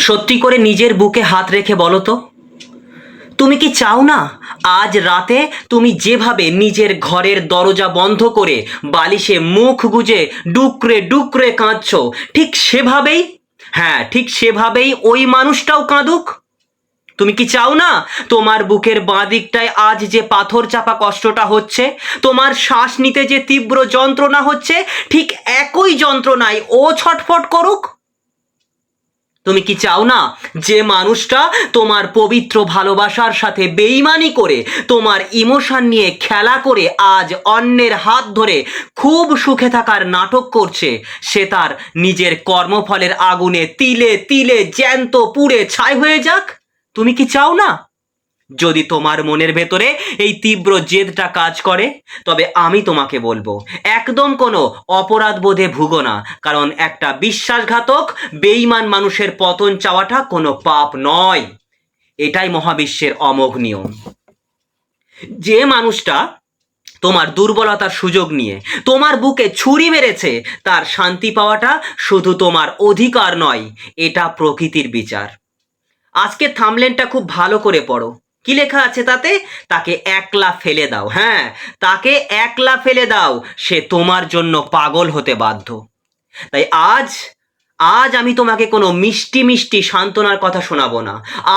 সত্যি করে নিজের বুকে হাত রেখে বলো তো, তুমি কি চাও না আজ রাতে তুমি যেভাবে নিজের ঘরের দরজা বন্ধ করে বালিশে মুখ গুজে ডুকরে ডুকরে কাঁদছো, ঠিক সেভাবেই, হ্যাঁ ঠিক সেভাবেই ওই মানুষটাও কাঁদুক? তুমি কি চাও না তোমার বুকের বাঁ দিকটায় আজ যে পাথর চাপা কষ্টটা হচ্ছে, তোমার শ্বাস নিতে যে তীব্র যন্ত্রণা হচ্ছে, ঠিক একই যন্ত্রণায় ও ছটফট করুক? তুমি কি চাও না যে মানুষটা তোমার পবিত্র ভালোবাসার সাথে বেইমানি করে তোমার ইমোশন নিয়ে খেলা করে আজ অন্যের হাত ধরে খুব সুখে থাকার নাটক করছে, সে তার নিজের কর্মফলের আগুনে তিলে তিলে জ্যান্ত পুড়ে ছাই হয়ে যাক? তুমি কি চাও না? যদি তোমার মনের ভেতরে এই তীব্র জেদটা কাজ করে, তবে আমি তোমাকে বলবো একদম কোনো অপরাধ বোধে ভুগো না, কারণ একটা বিশ্বাসঘাতক বেঈমান মানুষের পতন চাওয়াটা কোনো পাপ নয়। এটাই মহাবিশ্বের অমোঘ নিয়ম। যে মানুষটা তোমার দুর্বলতার সুযোগ নিয়ে তোমার বুকে ছুরি মেরেছে, তার শান্তি পাওয়াটা শুধু তোমার অধিকার নয়, এটা প্রকৃতির বিচার। আজকে থামলেনটা খুব ভালো করে পড়ো, কি লেখা আছে তাতে? তাকে একলা ফেলে দাও, হ্যাঁ তাকে একলা ফেলে দাও, সে তোমার জন্য পাগল হতে বাধ্য। তাই আজ আজ আমি তোমাকে কোনো মিষ্টি মিষ্টি সান্ত্বনার কথা শোনাবো না।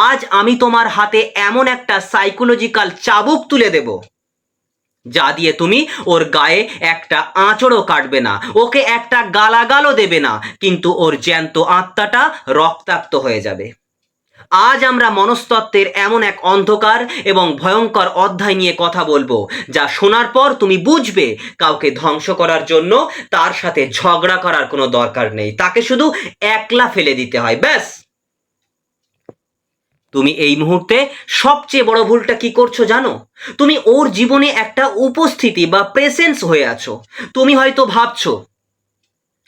আজ আমি তোমার হাতে এমন একটা সাইকোলজিক্যাল চাবুক তুলে দেব, যা দিয়ে তুমি ওর গায়ে একটা আঁচড়ও কাটবে না, ওকে একটা গালাগালও দেবে না, কিন্তু ওর জ্যান্ত আত্মাটা রক্তাক্ত হয়ে যাবে। আজ আমরা মনস্তত্ত্বের এমন এক অন্ধকার এবং ভয়ঙ্কর অধ্যায় নিয়ে কথা বলবো, যা শোনার পর তুমি বুঝবে কাউকে ধ্বংস করার জন্য তার সাথে ঝগড়া করার কোনো দরকার নেই, তাকে শুধু একলা ফেলে দিতে হয়, ব্যাস। তুমি এই মুহূর্তে সবচেয়ে বড় ভুলটা কি করছো জানো? তুমি ওর জীবনে একটা উপস্থিতি বা প্রেসেন্স হয়ে আছো। তুমি হয়তো ভাবছো,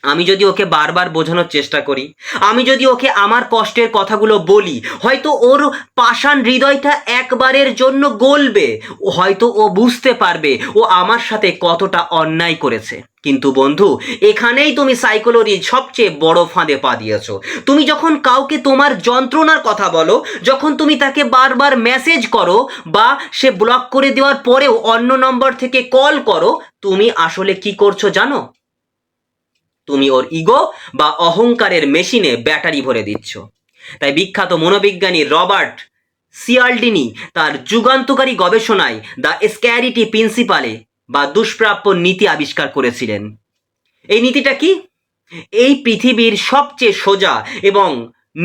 আমি যদি ওকে বারবার বোঝানোর চেষ্টা করি, আমি যদি ওকে আমার কষ্টের কথাগুলো বলি, হয়তো ওর পাষাণ হৃদয়টা একবারের জন্য গলবে, হয়তো ও বুঝতে পারবে ও আমার সাথে কতটা অন্যায় করেছে। কিন্তু বন্ধু, এখানেই তুমি সাইকোলজির সবচেয়ে বড় ফাঁদে পা দিয়েছো। তুমি যখন কাউকে তোমার যন্ত্রণার কথা বলো, যখন তুমি তাকে বারবার মেসেজ করো, বা সে ব্লক করে দেওয়ার পরেও অন্য নম্বর থেকে কল করো, তুমি আসলে কি করছো জানো? তুমি ওর ইগো বা অহংকারের মেশিনে ব্যাটারি ভরে দিচ্ছ। তাই বিখ্যাত মনোবিজ্ঞানী রবার্ট সিয়ালডিনি তার যুগান্তকারী গবেষণায় দ্য স্ক্যারিটি প্রিন্সিপালে বা দুষ্প্রাপ্য নীতি আবিষ্কার করেছিলেন। এই নীতিটা কি? এই পৃথিবীর সবচেয়ে সোজা এবং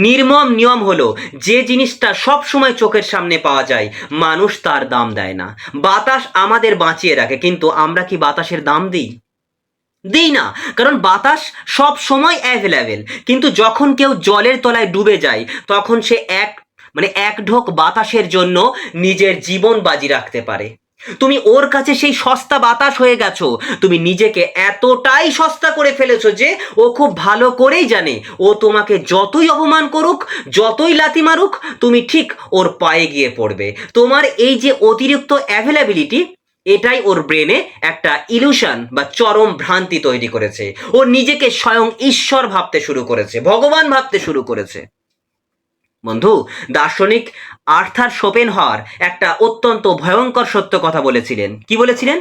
নির্মম নিয়ম হলো, যে জিনিসটা সব সময় চোখের সামনে পাওয়া যায় মানুষ তার দাম দেয় না। বাতাস আমাদের বাঁচিয়ে রাখে, কিন্তু আমরা কি বাতাসের দাম দিই? দিই না, কারণ বাতাস সব সময় অ্যাভেলেবেল। কিন্তু যখন কেউ জলের তলায় ডুবে যায়, তখন সে এক ঢোক বাতাসের জন্য নিজের জীবন বাজি রাখতে পারে। তুমি ওর কাছে সেই সস্তা বাতাস হয়ে গেছো। তুমি নিজেকে এতটাই সস্তা করে ফেলেছো যে ও খুব ভালো করেই জানে, ও তোমাকে যতই অপমান করুক, যতই লাথি মারুক, তুমি ঠিক ওর পায়ে গিয়ে পড়বে। তোমার এই যে অতিরিক্ত অ্যাভেলেবিলিটি, এটাই ওর ব্রেনে একটা ইলুশন বা চরম ভ্রান্তি তৈরি করেছে। ও নিজেকে স্বয়ং ঈশ্বর ভাবতে শুরু করেছে, ভগবান ভাবতে শুরু করেছে। বন্ধু, দার্শনিক আর্থার শোপেনহাওয়ার একটা অত্যন্ত ভয়ঙ্কর সত্য কথা বলেছিলেন। কি বলেছিলেন?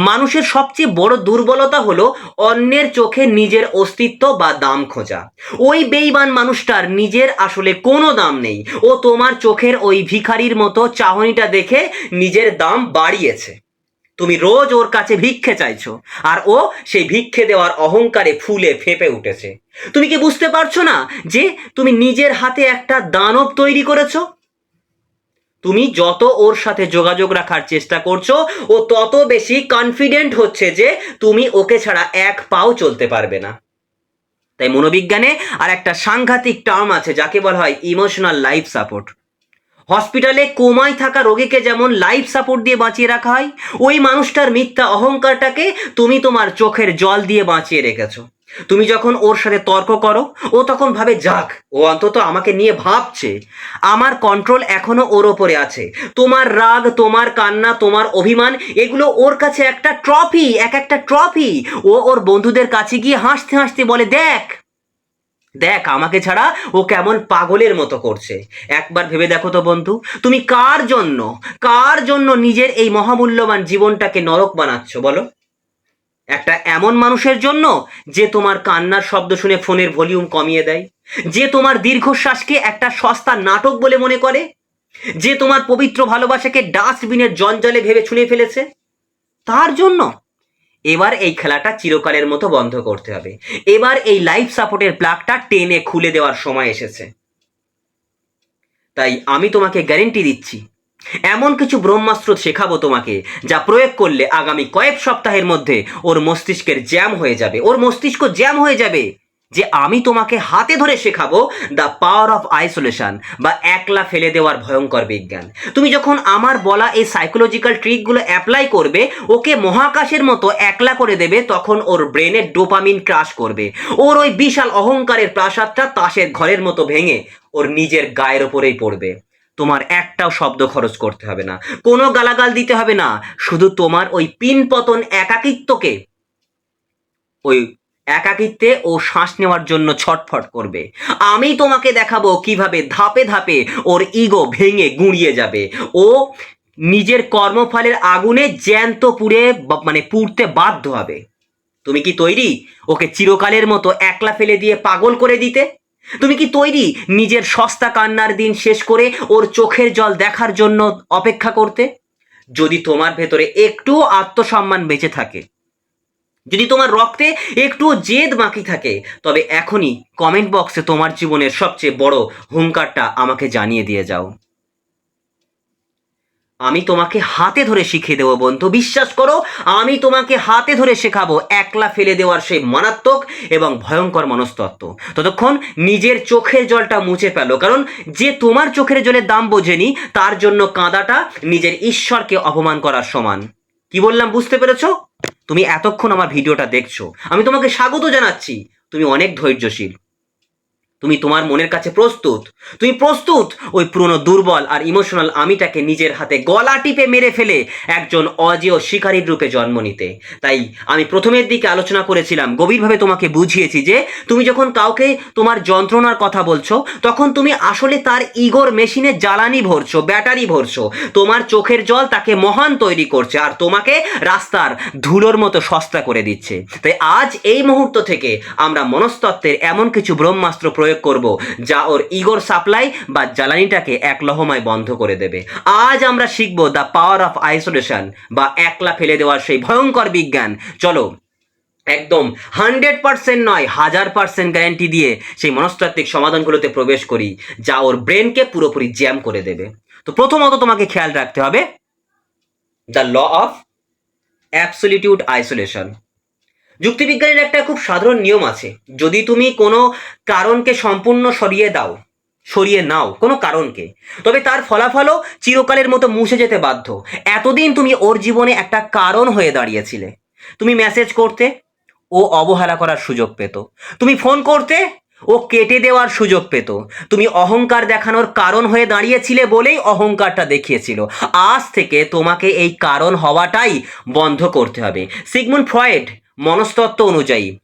মানুষের সবচেয়ে বড় দুর্বলতা হলো অন্যের চোখে নিজের অস্তিত্ব বা দাম খোঁজা। ওই বেঈমান মানুষটার নিজের আসলে কোনো দাম নেই। ও তোমার চোখের ওই ভিখারির মতো চাহনিটা দেখে নিজের দাম বাড়িয়েছে। তুমি রোজ ওর কাছে ভিক্ষে চাইছো, আর ও সেই ভিক্ষে দেওয়ার অহংকারে ফুলে ফেঁপে উঠেছে। তুমি কি বুঝতে পারছো না যে তুমি নিজের হাতে একটা দানব তৈরি করেছো? তুমি যত ওর সাথে যোগাযোগ রাখার চেষ্টা করছো, ও তত বেশি কনফিডেন্ট হচ্ছে যে তুমি ওকে ছাড়া এক পাও চলতে পারবে না। তাই মনোবিজ্ঞানে আর একটা সাংঘাতিক টার্ম আছে, যাকে বলা হয় ইমোশনাল লাইফ সাপোর্ট। হসপিটালে কোমায় থাকা রোগীকে যেমন লাইফ সাপোর্ট দিয়ে বাঁচিয়ে রাখা হয়, ওই মানুষটার মিথ্যা অহংকারটাকে তুমি তোমার চোখের জল দিয়ে বাঁচিয়ে রেখেছো। তুমি যখন ওর সাথে তর্ক করো, ও তখন ভাবে, যাক ও অন্তত আমাকে নিয়ে ভাবছে, আমার কন্ট্রোল এখনো ওর ওপরে আছে। তোমার রাগ, তোমার কান্না, তোমার অভিমান, এগুলো ওর কাছে একটা ট্রফি, এক একটা ট্রফি। ও ওর বন্ধুদের কাছে গিয়ে হাসতে হাসতে বলে, দেখ দেখ আমাকে ছাড়া ও কেমন পাগলের মতো করছে। একবার ভেবে দেখো তো বন্ধু, তুমি কার জন্য নিজের এই মহামূল্যবান জীবনটাকে নরক বানাচ্ছ বলো? একটা এমন মানুষের জন্য যে তোমার কান্নার শব্দ শুনে ফোনের ভলিউম কমিয়ে দেয়, যে তোমার দীর্ঘশ্বাসকে একটা সস্তা নাটক বলে মনে করে, যে তোমার পবিত্র ভালোবাসাকে ডাস্টবিনের জঞ্জালে ভেবে ছুঁড়ে ফেলেছে, তার জন্য? এবার এই খেলাটা চিরকালের মতো বন্ধ করতে হবে। এবার এই লাইফ সাপোর্টের প্লাগটা টেনে খুলে দেওয়ার সময় এসেছে। তাই আমি তোমাকে গ্যারেন্টি দিচ্ছি, এমন কিছু ব্রহ্মাস্ত্র শেখাবো তোমাকে যা প্রয়োগ করলে আগামী কয়েক সপ্তাহের মধ্যে ওর মস্তিষ্কের জ্যাম হয়ে যাবে, ওর মস্তিষ্ক জ্যাম হয়ে যাবে। যে আমি তোমাকে হাতে ধরে শেখাবো দ্য পাওয়ার অফ আইসোলেশন, বা একলা ফেলে দেওয়ার ভয়ঙ্কর বিজ্ঞান। তুমি যখন আমার বলা এই সাইকোলজিক্যাল ট্রিকগুলো অ্যাপ্লাই করবে, ওকে মহাকাশের মতো একলা করে দেবে, তখন ওর ব্রেনের ডোপামিন ক্রাশ করবে। ওর ওই বিশাল অহংকারের প্রাসাদটা তাসের ঘরের মতো ভেঙে ওর নিজের গায়ের ওপরেই পড়বে। তোমার একটাও শব্দ খরচ করতে হবে না, কোনো গালাগাল দিতে হবে না, শুধু তোমার ওই পিনপতন একাকিত্বকে, ওই একাকিত্বে ও শ্বাস নেওয়ার জন্য ছটফট করবে। আমি তোমাকে দেখাবো কিভাবে ধাপে ধাপে ওর ইগো ভেঙে গুঁড়িয়ে যাবে। ও নিজের কর্মফলের আগুনে জ্যান্ত পুড়তে বাধ্য হবে। তুমি কি তৈরি ওকে চিরকালের মতো একলা ফেলে দিয়ে পাগল করে দিতে? তুমি কি তৈরি নিজের সস্তা কান্নার দিন শেষ করে ওর চোখের জল দেখার জন্য অপেক্ষা করতে? যদি তোমার ভেতরে একটুও আত্মসম্মান বেঁচে থাকে, যদি তোমার রক্তে একটুও জেদ বাকি থাকে, তবে এখনই কমেন্ট বক্সে তোমার জীবনের সবচেয়ে বড় হুঙ্কারটা আমাকে জানিয়ে দিয়ে যাও। আমি তোমাকে হাতে ধরে শিখিয়ে দেবো বন্ধু, বিশ্বাস করো, আমি তোমাকে হাতে ধরে শেখাবো একলা ফেলে দেওয়ার সেই মারাত্মক এবং ভয়ঙ্কর মনস্তত্ত্ব। ততক্ষণ নিজের চোখের জলটা মুছে ফেলো, কারণ যে তোমার চোখের জলের দাম বোঝেনি, তার জন্য কাঁদাটা নিজের ঈশ্বরকে অপমান করার সমান। কি বললাম বুঝতে পেরেছো? তুমি এতক্ষণ আমার ভিডিওটা দেখছো, আমি তোমাকে স্বাগত জানাচ্ছি। তুমি অনেক ধৈর্যশীল, তুমি তোমার মনের কাছে প্রস্তুত, তুমি প্রস্তুত ওই পুরনো দুর্বল আর ইমোশনাল আমিটাকে নিজের হাতে গলা টিপে মেরে ফেলে একজন অজেয় শিকারীর রূপে জন্ম নিতে। তাই আমি প্রথমের দিকে আলোচনা করেছিলাম, গভীরভাবে তোমাকে বুঝিয়েছি যে তুমি যখন কাউকে তোমার যন্ত্রণার কথা বলছো, তখন তুমি আসলে তার ইগোর মেশিনে জ্বালানি ভরছো, ব্যাটারি ভরছো। তোমার চোখের জল তাকে মহান তৈরি করছে, আর তোমাকে রাস্তার ধুলোর মতো সস্তা করে দিচ্ছে। তাই আজ এই মুহূর্ত থেকে আমরা মনস্তত্ত্বের এমন কিছু ব্রহ্মাস্ত্র প্রয়োগ করব যা ওর ইগোর সাপ্লাই বা জ্বালানিটাকে এক লহমায় বন্ধ করে দেবে। আজ আমরা শিখব দ্য পাওয়ার অফ আইসোলেশন, বা একলা ফেলে দেওয়ার সেই ভয়ঙ্কর বিজ্ঞান। চলো একদম 100% নয়, 1000% গ্যারান্টি দিয়ে সেই মনস্তাত্ত্বিক সমাধানগুলোতে প্রবেশ করি, যা ওর ব্রেনকে পুরোপুরি জ্যাম করে দেবে। তো প্রথমত তোমাকে খেয়াল রাখতে হবে the law of absolute isolation. যুক্তিবিজ্ঞানের একটা খুব সাধারণ নিয়ম আছে, যদি তুমি কোনো কারণকে সম্পূর্ণ সরিয়ে নাও কোনো কারণকে, তবে তার ফলাফলও চিরকালের মতো মুছে যেতে বাধ্য। এতদিন তুমি ওর জীবনে একটা কারণ হয়ে দাঁড়িয়েছিলে। তুমি মেসেজ করতে, ও অবহেলা করার সুযোগ পেত। তুমি ফোন করতে, ও কেটে দেওয়ার সুযোগ পেত। তুমি অহংকার দেখানোর কারণ হয়ে দাঁড়িয়েছিলে বলেই অহংকারটা দেখিয়েছিল। আজ থেকে তোমাকে এই কারণ হওয়াটাই বন্ধ করতে হবে। সিগমুন্ড ফ্রয়েড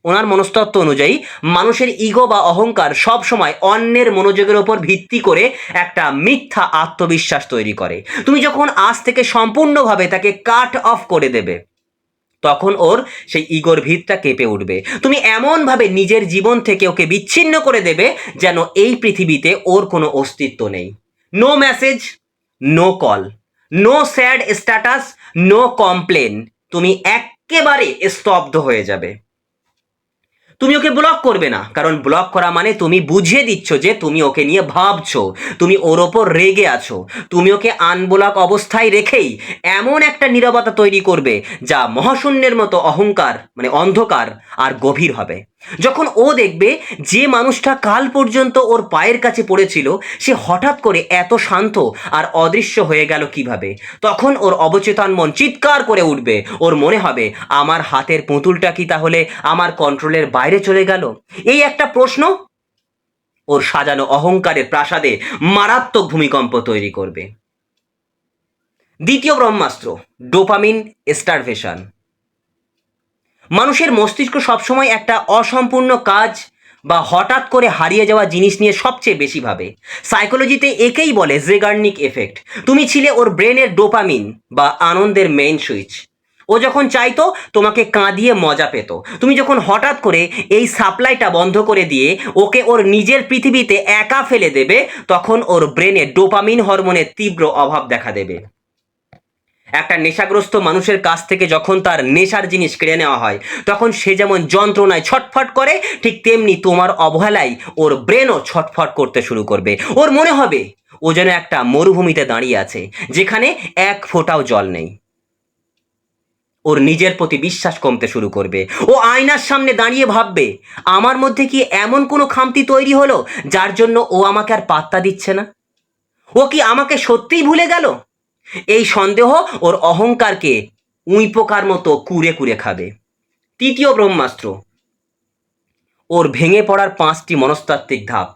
ওনার মনস্তত্ত্ব অনুযায়ী মানুষের ইগো বা অহংকার সব সময় অন্যের মনোযোগের ওপর ভিত্তি করে একটা মিথ্যা আত্মবিশ্বাস তৈরি করে। তুমি যখন আজ থেকে সম্পূর্ণভাবে তাকে কাট অফ করে দেবে, তখন ওর সেই ইগোর ভিতটা কেঁপে উঠবে। তুমি এমনভাবে নিজের জীবন থেকে ওকে বিচ্ছিন্ন করে দেবে যেন এই পৃথিবীতে ওর কোনো অস্তিত্ব নেই। No message, no call, no sad status, no complain. তুমি একেবারে স্তব্ধ হয়ে যাবে। তুমি ওকে ব্লক করবে না, কারণ ব্লক করা মানে তুমি বুঝিয়ে দিচ্ছ যে তুমি ওকে নিয়ে ভাবছো, তুমি ওর ওপর রেগে আছো। তুমি ওকে আনব্লক অবস্থায় রেখেই এমন একটা নীরবতা তৈরি করবে যা মহাশূন্যের মতো অন্ধকার আর গভীর হবে। যখন ও দেখবে যে মানুষটা কাল পর্যন্ত ওর পায়ের কাছে পড়েছিল, সে হঠাৎ করে এত শান্ত আর অদৃশ্য হয়ে গেল কিভাবে, তখন ওর অবচেতন মন চিৎকার করে উঠবে। ওর মনে হবে, আমার হাতের পুতুলটা কি তাহলে আমার কন্ট্রোলের বাইরে চলে গেল? এই একটা প্রশ্ন ওর সাজানো অহংকারের প্রাসাদে মারাত্মক ভূমিকম্প তৈরি করবে। দ্বিতীয় ব্রহ্মাস্ত্র, ডোপামিন স্টারভেশন। মানুষের মস্তিষ্ক সবসময় একটা অসম্পূর্ণ কাজ বা হঠাৎ করে হারিয়ে যাওয়া জিনিস নিয়ে সবচেয়ে বেশি ভাবে। সাইকোলজিতে একেই বলে জেগার্নিক এফেক্ট। তুমি ছিলে ওর ব্রেনের ডোপামিন বা আনন্দের মেইন সুইচ। ও যখন চাইতো তোমাকে কাঁদিয়ে মজা পেত। তুমি যখন হঠাৎ করে এই সাপ্লাইটা বন্ধ করে দিয়ে ওকে ওর নিজের পৃথিবীতে একা ফেলে দেবে, তখন ওর ব্রেনে ডোপামিন হরমোনের তীব্র অভাব দেখা দেবে। একটা নেশাগ্রস্ত মানুষের কাছ থেকে যখন তার নেশার জিনিস কেড়ে নেওয়া হয়, তখন সে যেমন যন্ত্রণায় ছটফট করে, ঠিক তেমনি তোমার অবহেলায় ওর ব্রেনও ছটফট করতে শুরু করবে। ওর মনে হবে ও যেন একটা মরুভূমিতে দাঁড়িয়ে আছে, যেখানে এক ফোঁটাও জল নেই। ওর নিজের প্রতি বিশ্বাস কমতে শুরু করবে। ও আয়নার সামনে দাঁড়িয়ে ভাববে, আমার মধ্যে কি এমন কোনো খামতি তৈরি হলো যার জন্য ও আমাকে আর পাত্তা দিচ্ছে না? ও কি আমাকে সত্যিই ভুলে গেল? এই সন্দেহ ওর অহংকারকে উঁইপোকার মতো কুরে কুরে খাবে। তৃতীয় ব্রহ্মাস্ত্র, ওর ভেঙে পড়ার 5টি মনস্তাত্ত্বিক ধাপ।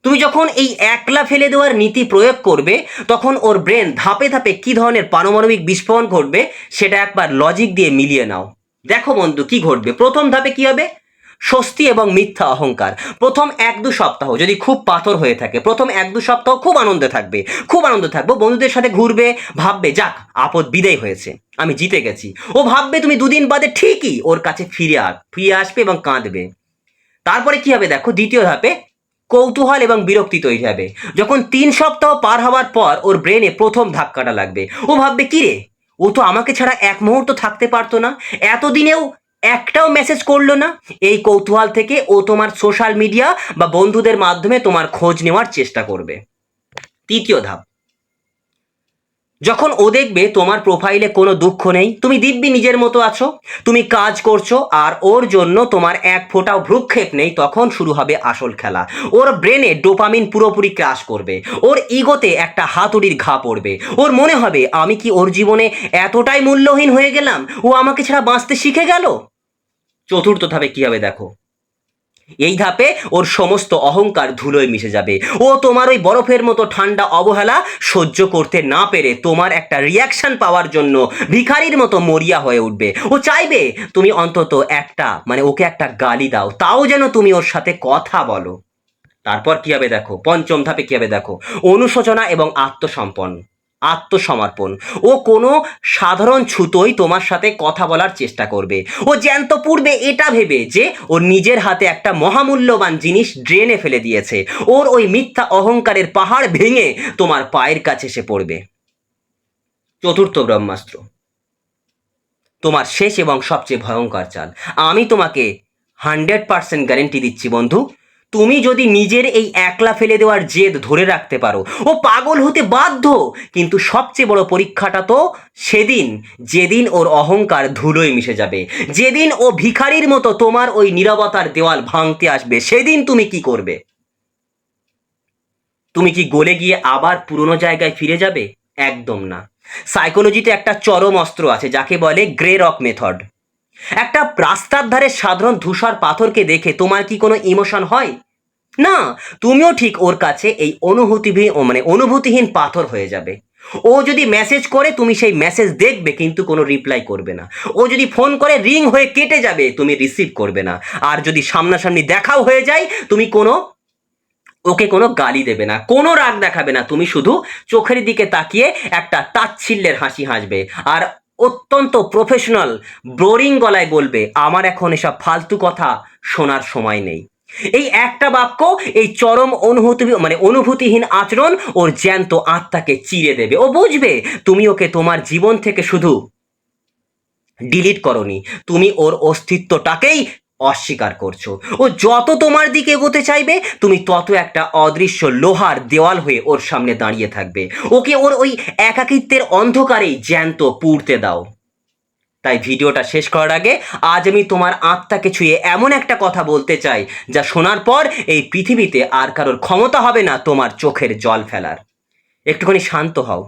তুমি যখন এই একলা ফেলে দেওয়ার নীতি প্রয়োগ করবে, তখন ওর ব্রেন ধাপে ধাপে কি ধরনের পারমাণবিক বিস্ফোরণ ঘটবে সেটা একবার লজিক দিয়ে মিলিয়ে নাও। দেখো বন্ধু, কি ঘটবে। প্রথম ধাপে কি হবে? স্বস্তি এবং মিথ্যা অহংকার। প্রথম 1-2 সপ্তাহ যদি খুব পাথর হয়ে থাকে, প্রথম 1-2 সপ্তাহ খুব আনন্দে থাকবে, খুব আনন্দ থাকবো, বন্ধুদের সাথে ঘুরবে, ভাববে যাক আপদ বিদায় হয়েছে, আমি জিতে গেছি। ও ভাববে তুমি 2 দিন বাদে ঠিকই ওর কাছে ফিরে আসবে এবং কাঁদবে। তারপরে কি হবে দেখো, দ্বিতীয় ধাপে কৌতূহল এবং বিরক্তি তৈরি হবে। যখন 3 সপ্তাহ পার হওয়ার পর ওর ব্রেনে প্রথম ধাক্কাটা লাগবে, ও ভাববে কি রে, ও তো আমাকে ছাড়া এক মুহূর্ত থাকতে পারতো না, এতদিনেও একটাও মেসেজ করলো না। এই কৌতূহল থেকে ও তোমার সোশ্যাল মিডিয়া বা বন্ধুদের মাধ্যমে তোমার খোঁজ নেওয়ার চেষ্টা করবে। তৃতীয় ধাপ, যখন ও দেখবে তোমার প্রোফাইলে কোনো দুঃখ নেই, তুমি দিব্যি নিজের মতো আছো, তুমি কাজ করছো, আর ওর জন্য তোমার এক ফোঁটাও ভ্রুক্ষেপ নেই, তখন শুরু হবে আসল খেলা। ওর ব্রেনে ডোপামিন পুরোপুরি ক্রাশ করবে। ওর ইগোতে একটা হাতুড়ির ঘা পড়বে। ওর মনে হবে, আমি কি ওর জীবনে এতটাই মূল্যহীন হয়ে গেলাম, ও আমাকে ছাড়া বাঁচতে শিখে গেল। চতুর্থ ধাপে কি হবে দেখো, এই ধাপে ওর সমস্ত অহংকার ধুলোয় মিশে যাবে। ও তোমার ওই বরফের মতো ঠান্ডা অবহেলা সহ্য করতে না পেরে তোমার একটা রিয়াকশন পাওয়ার জন্য ভিখারির মতো মরিয়া হয়ে উঠবে। ও চাইবে তুমি অন্তত ওকে একটা গালি দাও, তাও যেন তুমি ওর সাথে কথা বলো। তারপর কি হবে দেখো, পঞ্চম ধাপে কি হবে দেখো, অনুশোচনা এবং আত্মসমর্পণ। ও কোনো সাধারণ ছুতোই তোমার সাথে কথা বলার চেষ্টা করবে। ও জ্যান্ত পূর্বে এটা ভেবে যে ওর নিজের হাতে একটা মহামূল্যবান জিনিস ড্রেনে ফেলে দিয়েছে, ওর ওই মিথ্যা অহংকারের পাহাড় ভেঙে তোমার পায়ের কাছে এসে পড়বে। চতুর্থ ব্রহ্মাস্ত্র, তোমার শেষ এবং সবচেয়ে ভয়ঙ্কর চাল। আমি তোমাকে 100% গ্যারেন্টি দিচ্ছি বন্ধু, তুমি যদি নিজের এই একলা ফেলে দেওয়ার জেদ ধরে রাখতে পারো, ও পাগল হতে বাধ্য। কিন্তু সবচেয়ে বড় পরীক্ষাটা তো সেদিন, যেদিন ওর অহংকার ধুলোয় মিশে যাবে, যেদিন ও ভিখারির মতো তোমার ওই নীরবতার দেওয়াল ভাঙতে আসবে। সেদিন তুমি কি করবে? তুমি কি গলে গিয়ে আবার পুরনো জায়গায় ফিরে যাবে? একদম না। সাইকোলজিতে একটা চরম অস্ত্র আছে যাকে বলে গ্রে রক মেথড। একটা রাস্তার ধারে সাধারণ ধূসর পাথরকে দেখে তোমার কি কোনো ইমোশন হয়? না। তুমিও ঠিক ওর কাছে এই অনুভূতিহীন পাথর হয়ে যাবে। ও যদি মেসেজ করে তুমি সেই মেসেজ দেখবে কিন্তু কোনো রিপ্লাই করবে না। ও যদি ফোন করে রিং হয়ে কেটে যাবে, তুমি রিসিভ করবে না। আর যদি সামনাসামনি দেখাও হয়ে যায়, তুমি ওকে কোনো গালি দেবে না, কোনো রাগ দেখাবে না, তুমি শুধু চোখের দিকে তাকিয়ে একটা তাচ্ছিল্যের হাসি হাসবে আর অত্যন্ত প্রফেশনাল বোরিং গলায় বলবে, আমার এখন এসব ফালতু কথা শোনার সময় নেই। এই একটা বাক্য, এই চরম অনুভূতিহীন আচরণ ওর জ্যান্ত আত্মাকে চিরে দেবে। ও বুঝবে তুমি ওকে তোমার জীবন থেকে শুধু ডিলিট করনি, তুমি ওর অস্তিত্বটাকেই অস্বীকার করছো। ও যত তোমার দিকে এগোতে চাইবে, তুমি তত একটা অদৃশ্য লোহার দেওয়াল হয়ে ওর সামনে দাঁড়িয়ে থাকবে। ওকে ওর ওই একাকিত্বের অন্ধকারেই জ্যান্ত পুড়তে দাও। তাই ভিডিওটা শেষ করার আগে আজ আমি তোমার আত্মাকে ছুঁয়ে এমন একটা কথা বলতে চাই, যা শোনার পর এই পৃথিবীতে আর কারোর ক্ষমতা হবে না তোমার চোখের জল ফেলার। একটুখানি শান্ত হও,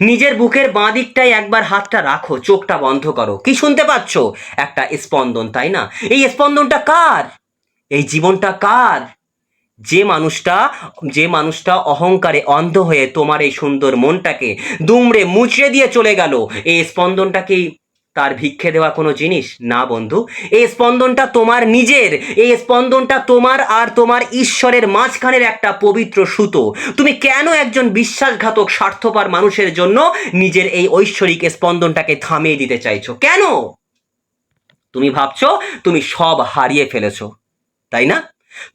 নিজের বুকের বাঁ দিকটায় একবার হাতটা রাখো, চোখটা বন্ধ করো। কি শুনতে পাচ্ছ? একটা স্পন্দন, তাই না? এই স্পন্দনটা কার? এই জীবনটা কার? যে মানুষটা অহংকারে অন্ধ হয়ে তোমার এই সুন্দর মনটাকে দুমড়ে মুচড়ে দিয়ে চলে গেল, এই স্পন্দনটা কি তার ভিক্ষে দেওয়া কোনো জিনিস না বন্ধু। এই স্পন্দনটা তোমার নিজের, এই স্পন্দনটা তোমার আর তোমার ঈশ্বরের মাঝখানের একটা পবিত্র সুতো। তুমি কেন একজন বিশ্বাসঘাতক স্বার্থপর মানুষের জন্য নিজের এই ঐশ্বরিক স্পন্দনটাকে থামিয়ে দিতে চাইছো? কেন? তুমি ভাবছো তুমি সব হারিয়ে ফেলেছো, তাই না?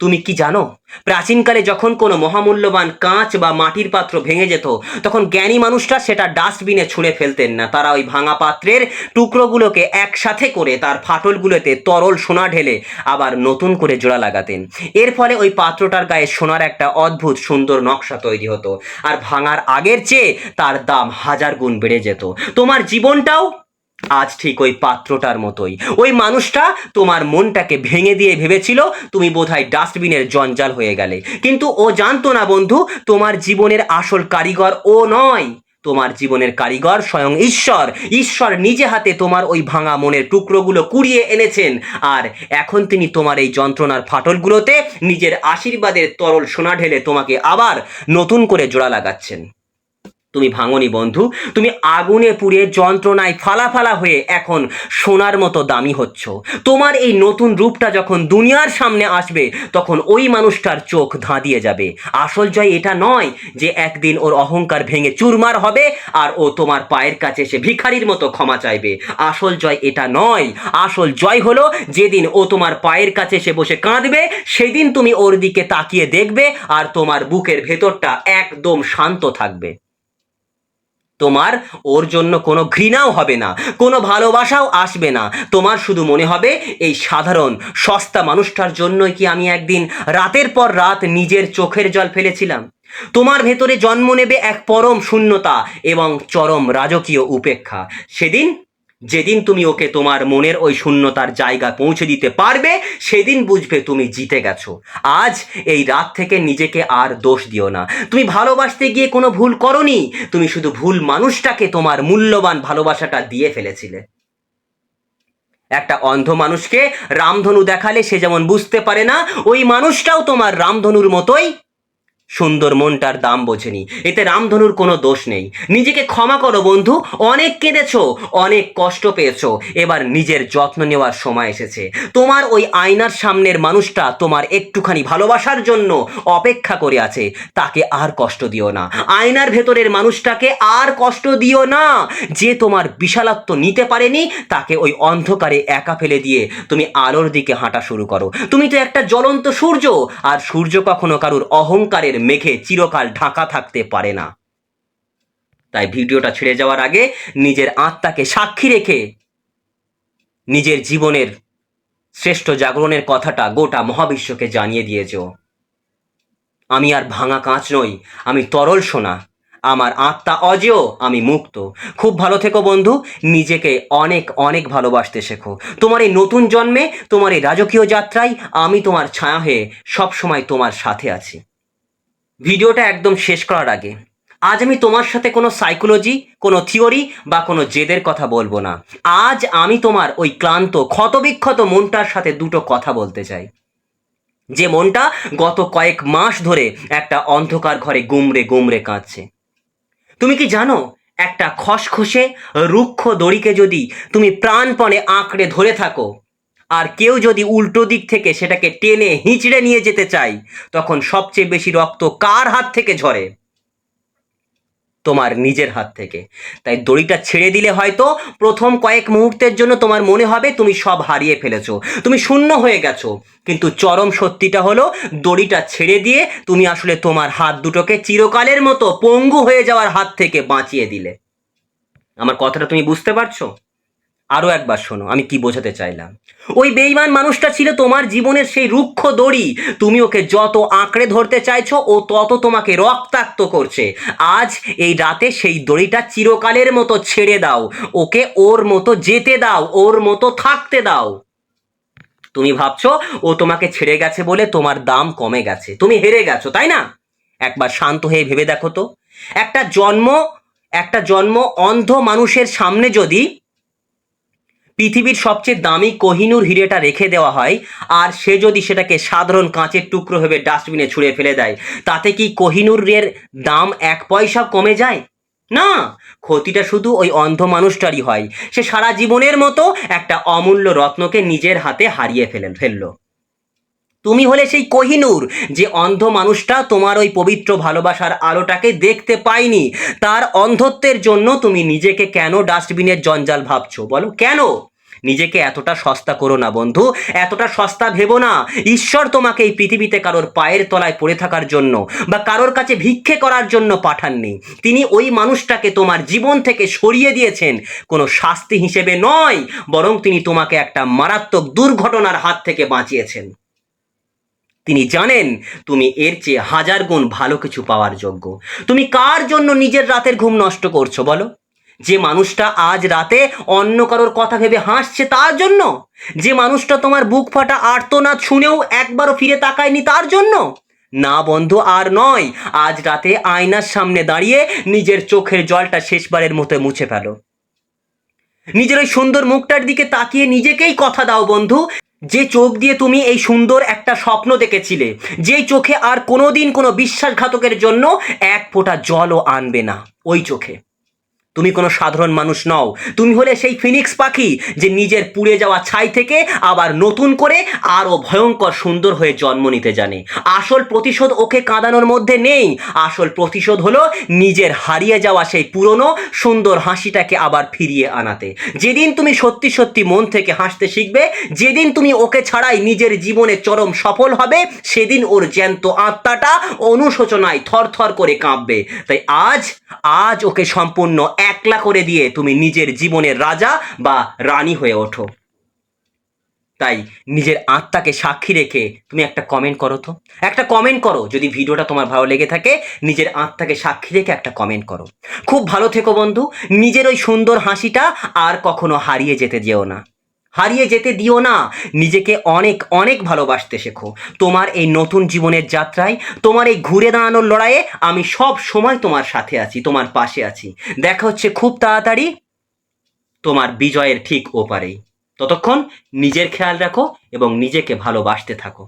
তুমি কি জানো, প্রাচীনকালে যখন কোনো মহামূল্যবান কাঁচ বা মাটির পাত্র ভেঙে যেত, তখন জ্ঞানী মানুষরা সেটা ডাস্টবিনে ছুঁড়ে ফেলতেন না। তারা ওই ভাঙা পাত্রের টুকরোগুলোকে একসাথে করে তার ফাটলগুলোতে তরল সোনা ঢেলে আবার নতুন করে জোড়া লাগাতেন। এর ফলে ওই পাত্রটার গায়ে সোনার একটা অদ্ভুত সুন্দর নকশা তৈরি হতো, আর ভাঙার আগের চেয়ে তার দাম 1000 গুণ বেড়ে যেত। তোমার জীবনটাও আজ ঠিক ওই পাত্রটার মতোই। ওই মানুষটা তোমার মনটাকে ভেঙে দিয়ে ভেবেছিল তুমি বোধহয় ডাস্টবিনের জঞ্জাল হয়ে গেলে, কিন্তু ও জানতো না বন্ধু, তোমার জীবনের আসল কারিগর ও নয়। তোমার জীবনের কারিগর স্বয়ং ঈশ্বর। ঈশ্বর নিজে হাতে তোমার ওই ভাঙা মনের টুকরোগুলো কুড়িয়ে এনেছেন, আর এখন তিনি তোমার এই যন্ত্রণার ফাটলগুলোতে নিজের আশীর্বাদের তরল সোনা ঢেলে তোমাকে আবার নতুন করে জোড়া লাগাচ্ছেন। তুমি ভাঙনি বন্ধু, তুমি আগুনে পুড়ে যন্ত্রণায় ফালা ফালা হয়ে এখন সোনার মতো দামি হচ্ছ। তোমার এই নতুন রূপটা যখন দুনিয়ার সামনে আসবে, তখন ওই মানুষটার চোখ ধাঁধিয়ে যাবে। আসল জয় এটা নয় যে একদিন ওর অহংকার ভেঙে চুরমার হবে আর ও তোমার পায়ের কাছে এসে ভিখারির মতো ক্ষমা চাইবে। আসল জয় এটা নয়। আসল জয় হলো যেদিন ও তোমার পায়ের কাছে এসে বসে কাঁদবে, সেদিন তুমি ওর দিকে তাকিয়ে দেখবে আর তোমার বুকের ভেতরটা একদম শান্ত থাকবে। তোমার ওর জন্য কোনো ঘৃণাও হবে না, কোনো ভালোবাসাও আসবে না। তোমার শুধু মনে হবে এই সাধারণ সস্তা মানুষটার জন্যই কি আমি একদিন রাতের পর রাত নিজের চোখের জল ফেলেছিলাম। তোমার ভেতরে জন্ম নেবে এক পরম শূন্যতা এবং চরম রাজকীয় উপেক্ষা। যেদিন তুমি ওকে তোমার মনের ওই শূন্যতার জায়গা পৌঁছে দিতে পারবে, সেদিন বুঝবে তুমি জিতে গেছো। আজ এই রাত থেকে নিজেকে আর দোষ দিও না। তুমি ভালোবাসতে গিয়ে কোনো ভুল করনি, তুমি শুধু ভুল মানুষটাকে তোমার মূল্যবান ভালোবাসাটা দিয়ে ফেলেছিলে। একটা অন্ধ মানুষকে রামধনু দেখালে সে যেমন বুঝতে পারে না, ওই মানুষটাও তোমার রামধনুর মতোই সুন্দর মনটার দাম বোঝেনি। এতে রামধনুর কোনো দোষ নেই। নিজেকে ক্ষমা করো বন্ধু, অনেক কেঁদেছো, অনেক কষ্ট পেয়েছো। এবার নিজের যত্ন নেওয়ার সময় এসেছে। তোমার ওই আয়নার সামনের মানুষটা তোমার একটুখানি ভালোবাসার জন্য অপেক্ষা করে আছে, তাকে আর কষ্ট দিও না। আয়নার ভেতরের মানুষটাকে আর কষ্ট দিও না। যে তোমার বিশালত্ব নিতে পারেনি, তাকে ওই অন্ধকারে একা ফেলে দিয়ে তুমি আলোর দিকে হাঁটা শুরু করো। তুমি তো একটা জ্বলন্ত সূর্য, আর সূর্য কখনো কারুর অহংকারের মেঘে চিরকাল ঢাকা থাকতে পারে না। তাই ভিডিওটা ছেড়ে যাওয়ার আগে নিজের আত্মাকে সাক্ষী রেখে নিজের জীবনের শ্রেষ্ঠ জাগরণের কথাটা গোটা মহাবিশ্বকে জানিয়ে দিয়েছ। আমি আর ভাঙা কাঁচ নই, আমি তরল সোনা। আমার আত্মা অজেয়, আমি মুক্ত। খুব ভালো থেকো বন্ধু, নিজেকে অনেক অনেক ভালোবাসতে শেখো। তোমার এই নতুন জন্মে, তোমার এই রাজকীয় যাত্রায় আমি তোমার ছায়া হয়ে সবসময় তোমার সাথে আছি। ভিডিওটা একদম শেষ করার আগে আজ আমি তোমার সাথে কোনো সাইকোলজি, কোনো থিওরি বা কোনো জেদের কথা বলবো না। আজ আমি তোমার ওই ক্লান্ত ক্ষতবিক্ষত মনটার সাথে দুটো কথা বলতে চাই, যে মনটা গত কয়েক মাস ধরে একটা অন্ধকার ঘরে গুমড়ে গুমড়ে কাঁদছে। তুমি কি জানো, একটা খসখসে রুক্ষ দড়িকে যদি তুমি প্রাণপণে আঁকড়ে ধরে থাকো, আর কেউ যদি উল্টো দিক থেকে সেটাকে টেনে হিঁচড়ে নিয়ে যেতে চায়, তখন সবচেয়ে বেশি রক্ত কার হাত থেকে ঝরে? তোমার নিজের হাত থেকে। তাই দড়িটা ছেড়ে দিলে হয়তো প্রথম কয়েক মুহূর্তের জন্য তোমার মনে হবে তুমি সব হারিয়ে ফেলেছো, তুমি শূন্য হয়ে গেছো। কিন্তু চরম সত্যিটা হলো, দড়িটা ছেড়ে দিয়ে তুমি আসলে তোমার হাত দুটোকে চিরকালের মতো পঙ্গু হয়ে যাওয়ার হাত থেকে বাঁচিয়ে দিলে। আমার কথাটা তুমি বুঝতে পারছো? আরও একবার শোনো আমি কি বোঝাতে চাইলাম। ওই বেঈমান মানুষটা ছিল তোমার জীবনের সেই রুক্ষ দড়ি। তুমি ওকে যত আঁকড়ে ধরতে চাইছো, ও তত তোমাকে রক্তাক্ত করছে। আজ এই রাতে সেই দড়িটা চিরকালের মতো ছেড়ে দাও, ওকে ওর মতো যেতে দাও, ওর মতো থাকতে দাও। তুমি ভাবছো ও তোমাকে ছেড়ে গেছে বলে তোমার দাম কমে গেছে, তুমি হেরে গেছো, তাই না? একবার শান্ত হয়ে ভেবে দেখো তো, একটা জন্ম অন্ধ মানুষের সামনে যদি পৃথিবীর সবচেয়ে দামি কোহিনূর হিরেটা রেখে দেওয়া হয়, আর সে যদি সেটাকে সাধারণ কাঁচের টুকরো ভেবে ডাস্টবিনে ছুঁড়ে ফেলে দেয়, তাতে কি কোহিনূরের দাম 1 পয়সা কমে যায়? না, ক্ষতিটা শুধু ওই অন্ধ মানুষটারই হয়। সে সারা জীবনের মতো একটা অমূল্য রত্নকে নিজের হাতে হারিয়ে ফেললো। তুমি হলে সেই কোহিনূর, যে অন্ধ মানুষটা তোমার ওই পবিত্র ভালোবাসার আলোটাকে দেখতে পায়নি। তার অন্ধত্বের জন্য তুমি নিজেকে কেন ডাস্টবিনের জঞ্জাল ভাবছো বলো? কেন? নিজেকে এতটা সস্তা করো না বন্ধু, এতটা সস্তা ভেবো না। ঈশ্বর তোমাকে এই পৃথিবীতে কারোর পায়ের তলায় পড়ে থাকার জন্য বা কারোর কাছে ভিক্ষে করার জন্য পাঠাননি। তিনি ওই মানুষটাকে তোমার জীবন থেকে সরিয়ে দিয়েছেন কোনো শাস্তি হিসেবে নয়, বরং তিনি তোমাকে একটা মারাত্মক দুর্ঘটনার হাত থেকে বাঁচিয়েছেন। তিনি জানেন তুমি এর চেয়ে হাজার গুণ ভালো কিছু পাওয়ার যোগ্য। তুমি কার জন্য নিজের রাতের ঘুম নষ্ট করছো বলো? যে মানুষটা আজ রাতে অন্য কারোর কথা ভেবে হাসছে তার জন্য? যে মানুষটা তোমার বুক ফাটা আর্তনাদ শুনেও একবারও ফিরে তাকায়নি তার জন্য? না বন্ধু, আর নয়। আজ রাতে আয়নার সামনে দাঁড়িয়ে নিজের চোখের জলটা শেষবারের মতো মুছে ফেলো। নিজের ওই সুন্দর মুখটার দিকে তাকিয়ে নিজেকেই কথা দাও বন্ধু, যে চোখ দিয়ে তুমি এই সুন্দর একটা স্বপ্ন দেখেছিলে, যেই চোখে আর কোনোদিন কোনো বিশ্বাসঘাতকের জন্য এক ফোঁটা জলও আনবে না, ওই চোখে। তুমি কোনো সাধারণ মানুষ নও। তুমি হলে সেই ফিনিক্স পাখি, যে নিজের পুড়ে যাওয়া ছাই থেকে আবার নতুন করে আরো ভয়ঙ্কর সুন্দর হয়ে জন্ম নিতে জানে। আসল প্রতিশোধ ওকে কাঁদানোর মধ্যে নেই। আসল প্রতিশোধ হলো নিজের হারিয়ে যাওয়া সেই পুরনো সুন্দর হাসিটাকে আবার ফিরিয়ে আনাতে। যেদিন তুমি সত্যি সত্যি মন থেকে হাসতে শিখবে, যেদিন তুমি ওকে ছাড়াই নিজের জীবনে চরম সফল হবে, সেদিন ওর জ্যান্ত আত্মাটা অনুশোচনায় থরথর করে কাঁপবে। তাই আজ আজ ওকে সম্পূর্ণ একলা করে দিয়ে তুমি নিজের জীবনের রাজা বা রানী হয়ে ওঠো। তাই নিজের আত্মাকে সাক্ষী রেখে তুমি একটা কমেন্ট করো তো, একটা কমেন্ট করো। যদি ভিডিওটা তোমার ভালো লেগে থাকে, নিজের আত্মাকে সাক্ষী রেখে একটা কমেন্ট করো। খুব ভালো থেকো বন্ধু। নিজের ওই সুন্দর হাসিটা আর কখনো হারিয়ে যেতে যেও না, হারিয়ে যেতে দিও না। নিজেকে অনেক অনেক ভালোবাসতে শেখো। তোমার এই নতুন জীবনের যাত্রায়, তোমার এই ঘুরে দাঁড়ানোর লড়াইয়ে আমি সব সময় তোমার সাথে আছি, তোমার পাশে আছি। দেখা হচ্ছে খুব তাড়াতাড়ি তোমার বিজয়ের ঠিক ওপারেই। ততক্ষণ নিজের খেয়াল রাখো এবং নিজেকে ভালোবাসতে থাকো।